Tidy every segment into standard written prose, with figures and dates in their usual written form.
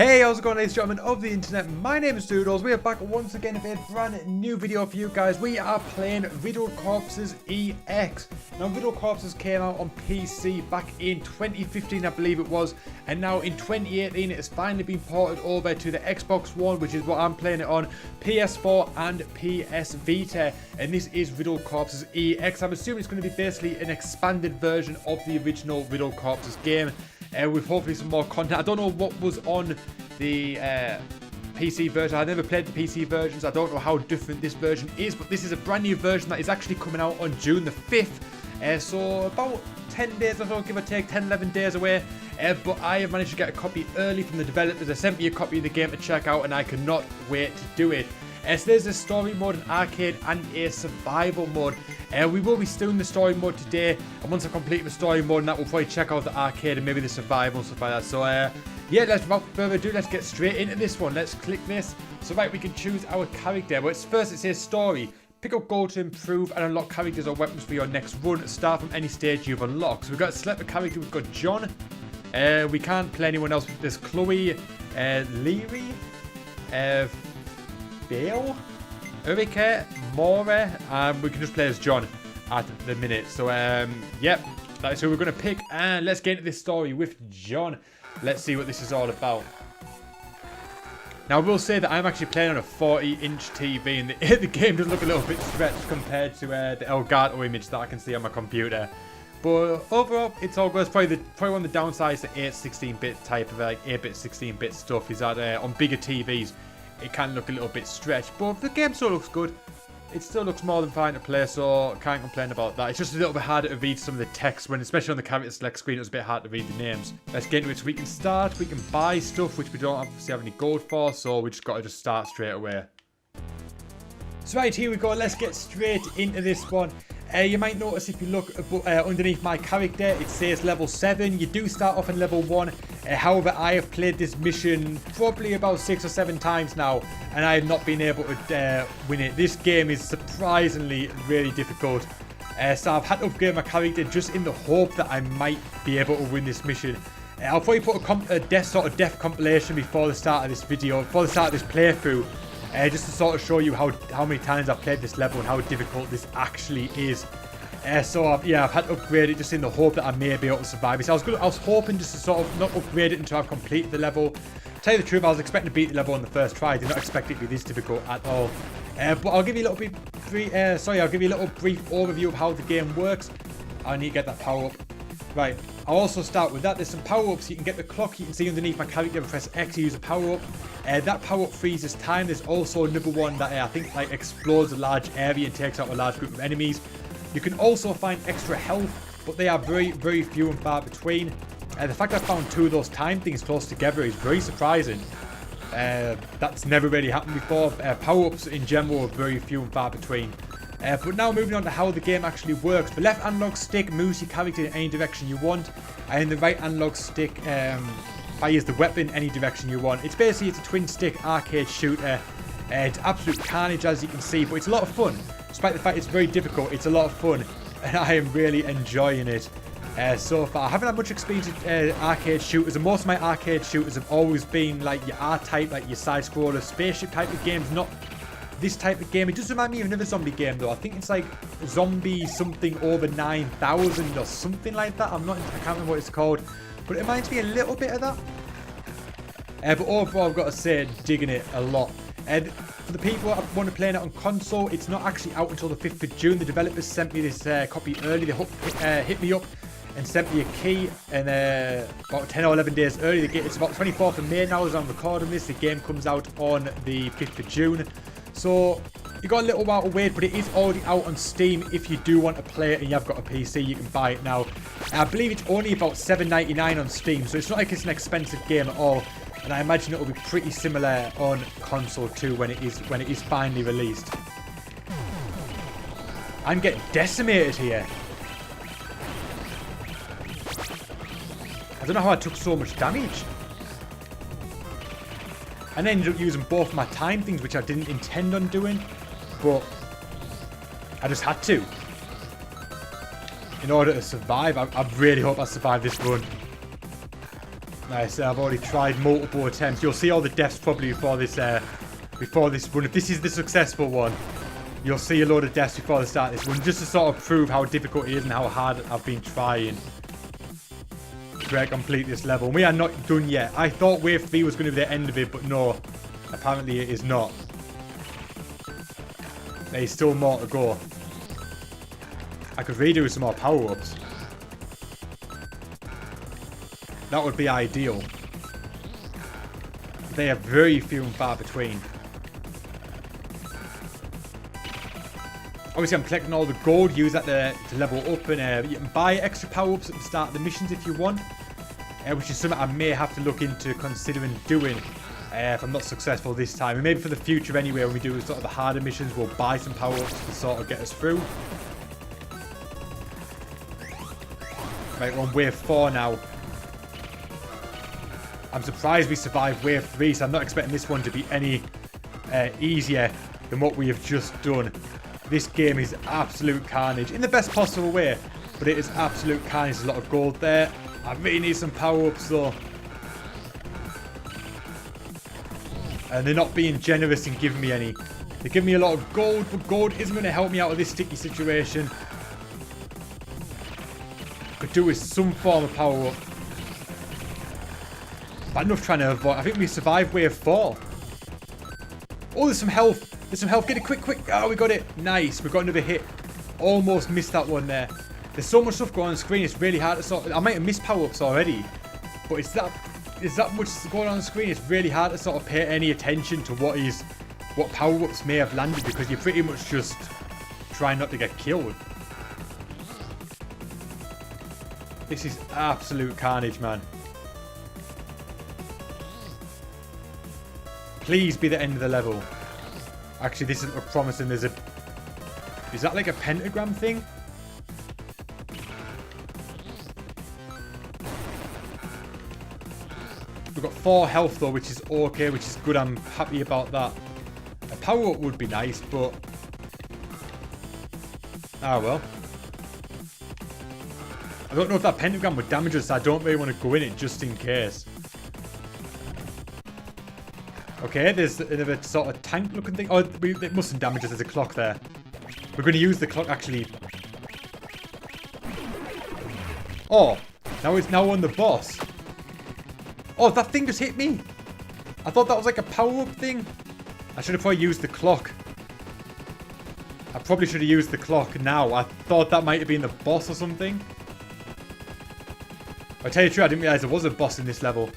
Hey, how's it going, ladies and gentlemen of the internet? My name is Doodles. We are back once again with a brand new video for you guys. We are playing Riddled Corpses EX. Now, Riddled Corpses came out on PC back in 2015, I believe it was. And now in 2018, it has finally been ported over to the Xbox One, which is what I'm playing it on, PS4 and PS Vita. And this is Riddled Corpses EX. I'm assuming it's going to be basically an expanded version of the original Riddled Corpses game. With hopefully some more content. I don't know what was on the PC version. I never played the PC versions. I don't know how different this version is, but this is a brand new version that is actually coming out on June the 5th. So about 10 days or so, give or take, 10, 11 days away. But I have managed to get a copy early from the developers. They sent me a copy of the game to check out, and I cannot wait to do it. So there's a story mode, an arcade, and a survival mode. We will be doing the story mode today, and once I complete the story mode, and that, we'll probably check out the arcade and maybe the survival and stuff like that. So yeah, without further ado, let's get straight into this one. Let's click this. So right, we can choose our character. But first it says story. Pick up gold to improve and unlock characters or weapons for your next run. Start from any stage you've unlocked. So we've got to select a character. We've got John. We can't play anyone else. There's Chloe, Leary, Bale, Erika, Mora, and we can just play as John at the minute. So yep, that's who we're going to pick, and let's get into this story with John. Let's see what this is all about. Now, I will say that I'm actually playing on a 40-inch TV, and the game does look a little bit stretched compared to the Elgato image that I can see on my computer. But overall, it's all good. It's probably one of the downsides to 8/16-bit type of 8-bit, 16-bit stuff is that on bigger TVs, it can look a little bit stretched, but the game still looks good. It still looks more than fine to play, so can't complain about that. It's just a little bit harder to read some of the text, when, especially on the character select screen, it was a bit hard to read the names. Let's get into it. So we can start, we can buy stuff, which we don't obviously have any gold for, so we just got to start straight away. So right, here we go. Let's get straight into this one. You might notice if you look underneath my character, it says level 7. You do start off in level 1. However, I have played this mission probably about 6 or 7 times now, and I have not been able to win it. This game is surprisingly really difficult. So I've had to upgrade my character just in the hope that I might be able to win this mission. I'll probably put a death compilation before the start of this video, before the start of this playthrough. Just to sort of show you how many times I've played this level and how difficult this actually is. So yeah, I've had to upgrade it just in the hope that I may be able to survive it. So I was hoping just to sort of not upgrade it until I've completed the level. To tell you the truth, I was expecting to beat the level on the first try. I did not expect it to be this difficult at all. But I'll give you a little bit I'll give you a little brief overview of how the game works. I need to get that power up. Right, I'll also start with that. There's some power-ups. You can get the clock. You can see underneath my character. Press X to use a power-up. That power-up freezes time. There's also another one that I think like explodes a large area and takes out a large group of enemies. You can also find extra health, but they are very, very few and far between. The fact I found 2 of those time things close together is very surprising. That's never really happened before. Power-ups in general are very few and far between. But now moving on to how the game actually works. The left analog stick moves your character in any direction you want, and the right analog stick fires the weapon in any direction you want. It's a twin stick arcade shooter. It's absolute carnage, as you can see, but it's a lot of fun. Despite the fact it's very difficult, it's a lot of fun, and I am really enjoying it so far. I haven't had much experience with arcade shooters, and most of my arcade shooters have always been like your R-type, like your side-scroller, spaceship type of games, not this type of game. It does remind me of another zombie game though. I think it's like Zombie something over 9,000 or something like that. I can't remember what it's called, but it reminds me a little bit of that. But overall, I've got to say, digging it a lot. And for the people that want to play it on console, it's not actually out until the 5th of June. The developers sent me this copy early. They hit me up and sent me a key, and about 10 or 11 days early. It's about 24th of May now as I'm recording this. The game comes out on the 5th of June. So you got a little while to wait, but it is already out on Steam. If you do want to play it and you've got a PC, you can buy it now. I believe it's only about $7.99 on Steam, so it's not like it's an expensive game at all. And I imagine it will be pretty similar on console too when it is finally released. I'm getting decimated here. I don't know how I took so much damage. And I ended up using both my time things, which I didn't intend on doing, but I just had to in order to survive. I really hope I survive this run. Nice. I've already tried multiple attempts. You'll see all the deaths probably before this run. If this is the successful one, you'll see a load of deaths before the start of this one, just to sort of prove how difficult it is and how hard I've been trying to complete this level. We are not done yet. I thought Wave 3 was going to be the end of it, but no. Apparently it is not. There's still more to go. I could redo some more power-ups. That would be ideal. They are very few and far between. Obviously, I'm collecting all the gold. Use that to level up. And you can buy extra power-ups at the start of the missions if you want. Which is something I may have to look into considering doing if I'm not successful this time. And maybe for the future anyway, when we do sort of the harder missions, we'll buy some power-ups to sort of get us through. Right, we're on Wave 4 now. I'm surprised we survived Wave 3, so I'm not expecting this one to be any easier than what we have just done. This game is absolute carnage, in the best possible way, but it is absolute carnage. There's a lot of gold there. I really need some power-ups though. And they're not being generous in giving me any. They give me a lot of gold, but gold isn't going to help me out of this sticky situation. Could do with some form of power-up. Bad enough trying to avoid. I think we survived Wave 4. Oh, there's some health. There's some health. Get it quick, quick. Oh, we got it. Nice. We got another hit. Almost missed that one there. There's so much stuff going on the screen. It's really hard to sort. I might have missed power-ups already. But it's that much going on the screen. It's really hard to sort of pay any attention to what power-ups may have landed, because you're pretty much just trying not to get killed. This is absolute carnage, man. Please be the end of the level. Actually, this isn't promising. There's a... Is that like a pentagram thing? We've got 4 health though, which is okay, which is good. I'm happy about that. A power-up would be nice, but... Ah, well. I don't know if that pentagram would damage us, so I don't really want to go in it just in case. Okay, there's another sort of tank-looking thing. Oh, it mustn't damage us. There's a clock there. We're going to use the clock, actually. Oh, now it's now on the boss. Oh, that thing just hit me. I thought that was like a power-up thing. I should have probably used the clock. I probably should have used the clock now. I thought that might have been the boss or something. I'll tell you the truth, I didn't realise there was a boss in this level.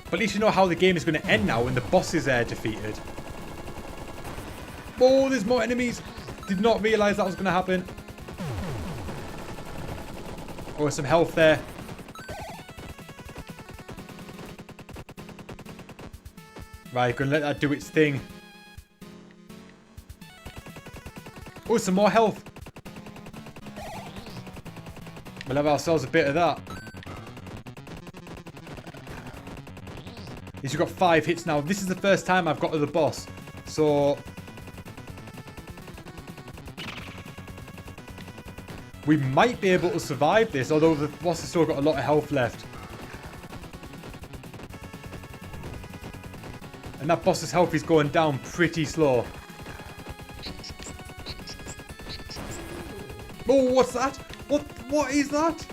But at least you know how the game is going to end now when the boss is defeated. Oh, there's more enemies. Did not realise that was going to happen. Oh, there's some health there. Right, going to let that do its thing. Oh, some more health. We'll have ourselves a bit of that. At least we've got 5 hits now. This is the first time I've got to the boss. So... we might be able to survive this, although the boss has still got a lot of health left. And that boss's health is going down pretty slow. Oh, what's that? What is that?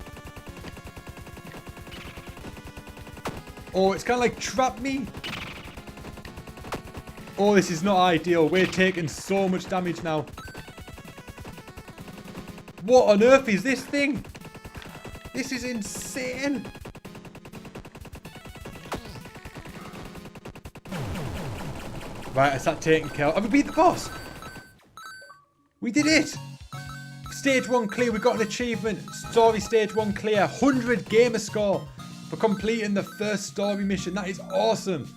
Oh, it's kind of like trap me. Oh, this is not ideal. We're taking so much damage now. What on earth is this thing? This is insane. Right, I start taking care. Have we beat the boss? We did it. Stage 1 clear. We got an achievement. Story stage 1 clear. 100 gamer score for completing the first story mission. That is awesome.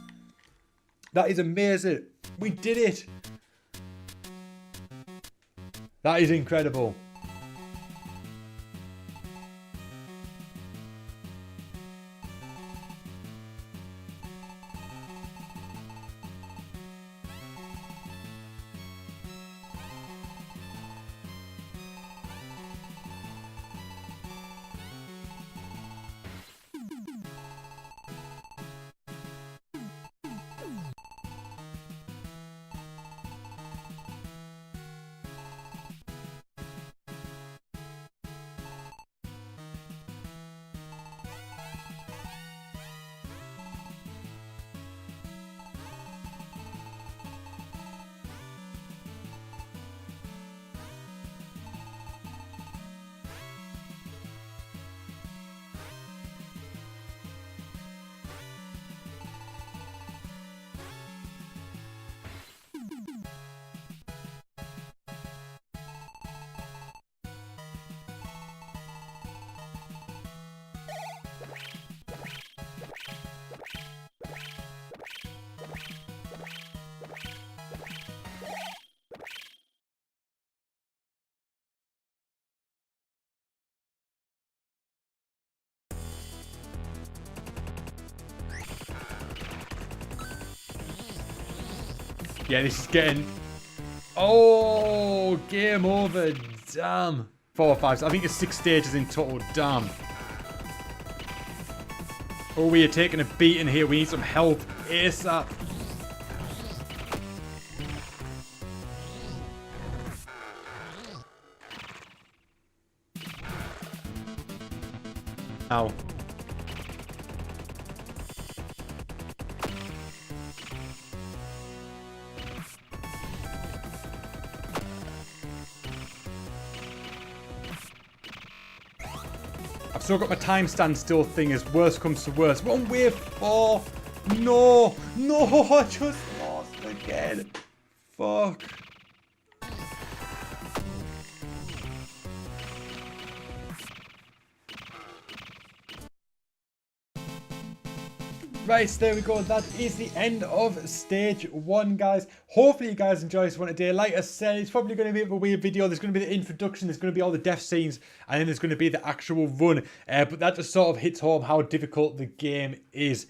That is amazing. We did it. That is incredible. Yeah, this is getting... Oh, game over. Damn. 4 or 5. I think it's 6 stages in total. Damn. Oh, we are taking a beating here. We need some help ASAP. Ow. I've still got my time standstill thing as worst comes to worst. We're on wave 4. No. No, I just lost again. Fuck. Right, so there we go. That is the end of stage 1, guys. Hopefully you guys enjoyed this one today. Like I said, it's probably going to be a weird video. There's going to be the introduction, there's going to be all the death scenes, and then there's going to be the actual run. But that just sort of hits home how difficult the game is.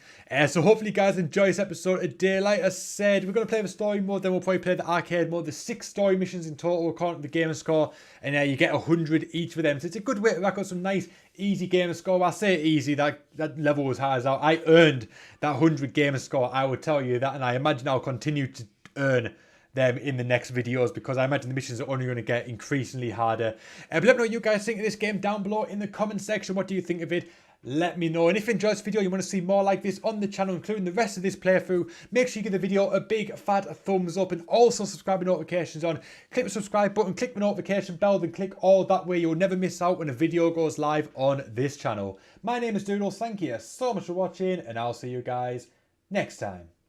So hopefully you guys enjoy this episode today. Like I said, we're going to play the story mode, then we'll probably play the arcade mode. There's 6 story missions in total according to the gamer score, and you get 100 each for them. So it's a good way to rack up some nice easy gamer score. Well, I say easy, that level was high as out. I earned that 100 gamer score, I would tell you that, and I imagine I'll continue to earn them in the next videos because I imagine the missions are only going to get increasingly harder. But let me know what you guys think of this game down below in the comment section. What do you think of it? Let me know. And if you enjoyed this video, you want to see more like this on the channel, including the rest of this playthrough, make sure you give the video a big fat thumbs up and also subscribe with notifications on. Click the subscribe button, click the notification bell, then click all. That way you'll never miss out when a video goes live on this channel. My name is Doodles. Thank you so much for watching, and I'll see you guys next time.